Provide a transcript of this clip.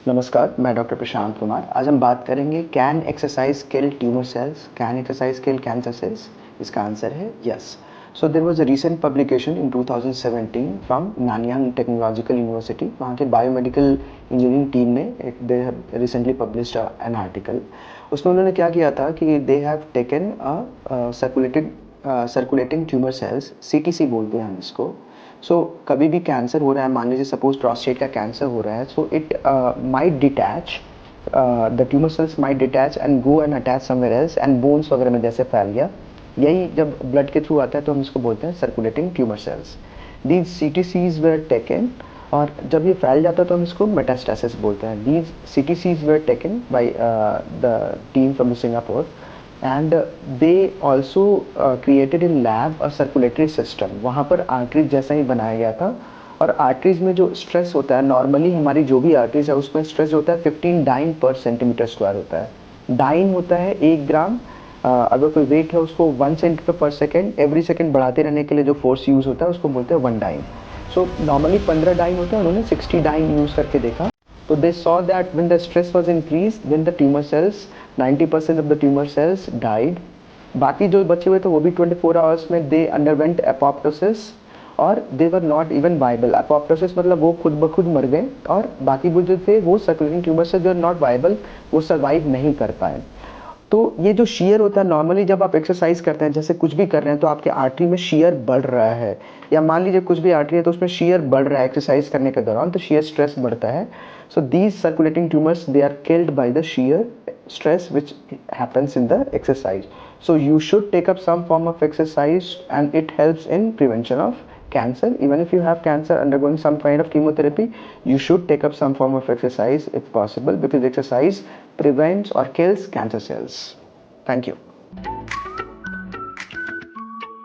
नमस्कार, मैं डॉक्टर प्रशांत कुमार। आज हम बात करेंगे can exercise kill tumour cells, can exercise kill cancer cells. इसका आंसर है yes. So there was a recent publication in 2017 from Nanyang technological university. वहाँ के बायोमेडिकल इंजीनियरिंग टीम ने they have recently published an article. उसमें उन्होंने क्या किया था कि they have taken circulating tumour cells, CTC बोलते हैं हम इसको। कभी भी कैंसर हो रहा है, मान लीजिए सपोज प्रोस्टेट का कैंसर हो रहा है, so it might detach, the tumour cells might detach and go and attach somewhere else and bones वगैरह में जैसे फैल गया। यही जब ब्लड के थ्रू आता है तो हम इसको बोलते हैं circulating tumour sales. These CTCs where taken, और जब ये फैल जाता है तो हम इसको मेटास्टेसिस बोलते हैं। These CTCs where taken by the team from Singapore, and they also created in lab a circulatory system। वहाँ पर आर्टरीज जैसा ही बनाया गया था, और आर्टरीज में जो स्ट्रेस होता है, नॉर्मली हमारी जो भी आर्टरीज है उसमें स्ट्रेस होता है 15 डाइन पर सेंटीमीटर स्क्वायर होता है। डाइन होता है 1 ग्राम। अगर कोई वेट है उसको 1 सेंटीमीटर पर सेकेंड, एवरी सेकेंड बढ़ाते रहने के लिए जो फोर्स यूज होता है उसको बोलते हैं 1 डाइन। सो नॉर्मली 15 डाइन होता है, उन्होंने 60 डाइन यूज करके देखा। So they saw that when the stress was increased, then the tumor cells, 90% of the tumor cells died। बाकी जो बचे हुए थे वो भी 24 आवर्स में they underwent apoptosis, और they were not even viable। apoptosis मतलब वो खुद ब खुद मर गए, और बाकी वो जो थे वो सर्कुलेटिंग ट्यूमर से जो नॉट वायबल, वो सर्वाइव नहीं कर पाए। तो ये जो शियर होता है, नॉर्मली जब आप एक्सरसाइज करते हैं, जैसे कुछ भी कर रहे हैं, तो आपके आर्टरी में शियर बढ़ रहा है, या मान लीजिए कुछ भी आर्टरी है तो उसमें शियर बढ़ रहा है एक्सरसाइज करने के दौरान, तो शियर स्ट्रेस बढ़ता है। So these circulating tumours they are killed by the shear stress which happens in the exercise। So you should take up some form of exercise, and it helps in prevention of cancer। Even if you have cancer undergoing some kind of chemotherapy, you should take up some form of exercise if possible, because exercise prevents or kills cancer cells। Thank you।